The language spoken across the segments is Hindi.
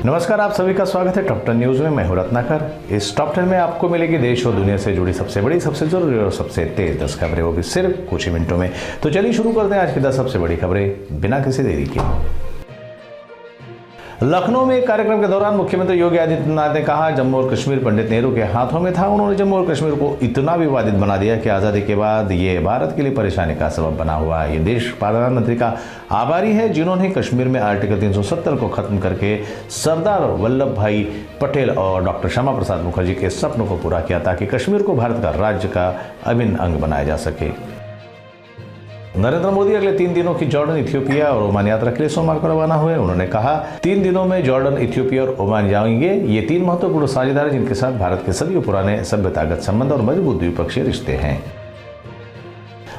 नमस्कार, आप सभी का स्वागत है टॉप 10 न्यूज में। मैं हूं रत्नाकर। इस टॉप 10 में आपको मिलेगी देश और दुनिया से जुड़ी सबसे बड़ी, सबसे जरूरी और सबसे तेज 10 खबरें, वो भी सिर्फ कुछ ही मिनटों में। तो चलिए शुरू करते हैं आज की 10 सबसे बड़ी खबरें बिना किसी देरी के। लखनऊ में एक कार्यक्रम के दौरान मुख्यमंत्री योगी आदित्यनाथ ने कहा, जम्मू और कश्मीर पंडित नेहरू के हाथों में था। उन्होंने जम्मू और कश्मीर को इतना विवादित बना दिया कि आजादी के बाद ये भारत के लिए परेशानी का सबब बना हुआ है। ये देश प्रधानमंत्री का आभारी है जिन्होंने कश्मीर में आर्टिकल 370 को खत्म करके सरदार वल्लभ भाई पटेल और डॉक्टर श्यामा प्रसाद मुखर्जी के सपनों को पूरा किया ताकि कश्मीर को भारत का राज्य का अभिन्न अंग बनाया जा सके। नरेंद्र मोदी अगले 3 दिनों की जॉर्डन, इथियोपिया और ओमान यात्रा के लिए सोमवार को रवाना हुए। उन्होंने कहा, 3 दिनों में जॉर्डन, इथियोपिया और ओमान जाएंगे। ये 3 महत्वपूर्ण साझेदार जिनके साथ भारत के सदियों पुराने सभ्यतागत संबंध और मजबूत द्विपक्षीय रिश्ते हैं।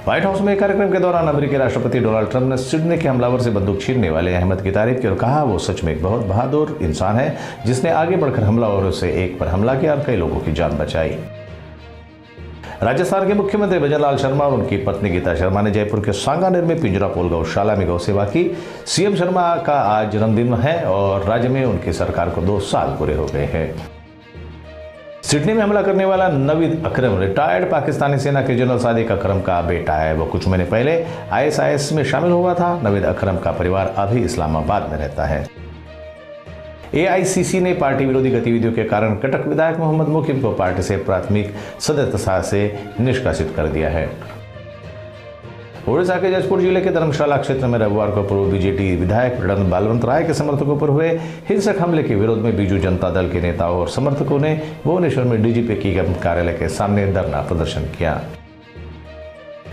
व्हाइट हाउस में एक कार्यक्रम के दौरान अमेरिकी राष्ट्रपति डोनाल्ड ट्रंप ने सिडनी के हमलावर से बंदूक छीनने वाले अहमद की तारीफ की और कहा, वो सच में एक बहुत बहादुर इंसान है जिसने आगे बढ़कर हमलावरों से एक पर हमला किया और कई लोगों की जान बचाई। राजस्थान के मुख्यमंत्री भजनलाल शर्मा और उनकी पत्नी गीता शर्मा ने जयपुर के सांगानेर में पिंजरापोल गौशाला में गौ सेवा की। सीएम शर्मा का आज जन्मदिन है और राज्य में उनकी सरकार को 2 साल पूरे हो गए हैं। सिडनी में हमला करने वाला नवीद अकरम रिटायर्ड पाकिस्तानी सेना के जनरल सादिक अकरम का बेटा है। वो कुछ महीने पहले ISIS में शामिल हुआ था। नवीद अकरम का परिवार अभी इस्लामाबाद में रहता है। AICC ने पार्टी विरोधी गतिविधियों के कारण कटक विधायक मोहम्मद मुकीम को पार्टी से प्राथमिक सदस्यता से निष्कासित कर दिया है। ओडिशा के जजपुर जिले के धर्मशाला क्षेत्र में रविवार को पूर्व बीजेपी विधायक बालवंत राय के समर्थकों पर हुए हिंसक हमले के विरोध में बीजू जनता दल के नेताओं और समर्थकों ने भुवनेश्वर में DGP की कार्यालय के सामने धरना प्रदर्शन किया।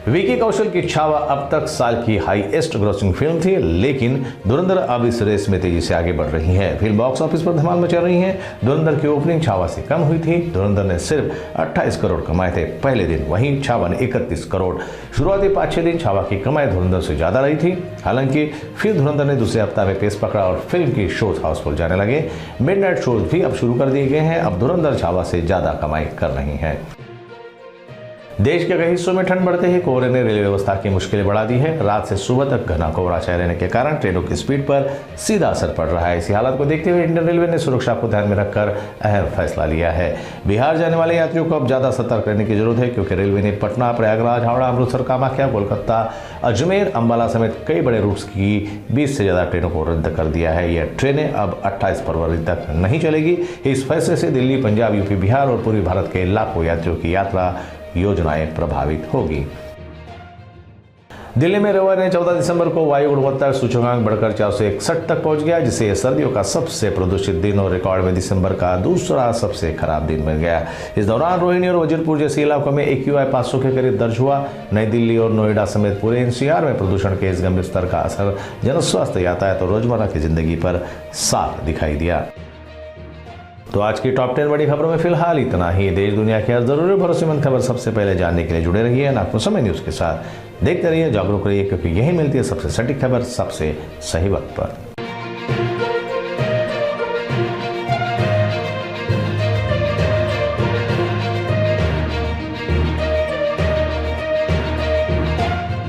विकी कौशल की छावा अब तक साल की हाईएस्ट ग्रॉसिंग फिल्म थी, लेकिन धुरंधर अब इस रेस में तेजी से आगे बढ़ रही है। फिल्म बॉक्स ऑफिस पर धमाल मचा रही है। धुरंधर की ओपनिंग छावा से कम हुई थी। धुरंधर ने सिर्फ 28 करोड़ कमाए थे पहले दिन, वहीं छावा ने 31 करोड़। शुरुआती 5-6 दिन छावा की कमाई धुरंधर से ज्यादा रही थी। हालांकि फिर धुरंधर ने दूसरे हफ्ता में पेस पकड़ा और फिल्म की शोज हाउसफुल जाने लगे। मिडनाइट शोज भी अब शुरू कर दिए गए हैं। अब धुरंधर छावा से ज्यादा कमाई कर रही है। देश के कई हिस्सों में ठंड बढ़ते ही कोहरे ने रेलवे व्यवस्था की मुश्किलें बढ़ा दी है। रात से सुबह तक घना कोहरा छाए रहने के कारण ट्रेनों की स्पीड पर सीधा असर पड़ रहा है। इसी हालत को देखते हुए इंडियन रेलवे ने सुरक्षा को ध्यान में रखकर अहम फैसला लिया है। बिहार जाने वाले यात्रियों को अब ज्यादा सतर्क रहने की जरूरत है, क्योंकि रेलवे ने पटना, प्रयागराज, हावड़ा, अमृतसर, कामाख्या, कोलकाता, अजमेर, अंबाला समेत कई बड़े रूट्स की 20 से ज्यादा ट्रेनों को रद्द कर दिया है। यह ट्रेनें अब 28 फरवरी तक नहीं चलेगी। इस फैसले से दिल्ली, पंजाब, यूपी, बिहार और पूर्वी भारत के लाखों यात्रियों की यात्रा योजनाएं प्रभावित होगी। दिल्ली में रविवार ने 14 दिसंबर को वायु गुणवत्ता सूचकांक बढ़कर 461 तक पहुंच गया, जिसे सर्दियों का सबसे प्रदूषित दिन और रिकॉर्ड में दिसंबर का दूसरा सबसे खराब दिन बन गया। इस दौरान रोहिणी और वजीरपुर जैसे इलाकों में AQI 500 के करीब दर्ज हुआ। नई दिल्ली और नोएडा समेत पूरे NCR में प्रदूषण के इस गंभीर स्तर का असर जनस्वास्थ्य, यातायात और रोजमर्रा की जिंदगी पर साफ दिखाई दिया। तो आज की टॉप 10 बड़ी खबरों में फिलहाल इतना ही। देश दुनिया की हर जरूरी भरोसेमंद खबर सबसे पहले जानने के लिए जुड़े रहिए नागपुर समय न्यूज के साथ। देखते रहिए, जागरूक रहिए, क्योंकि यही मिलती है सबसे सटीक खबर सबसे सही वक्त पर।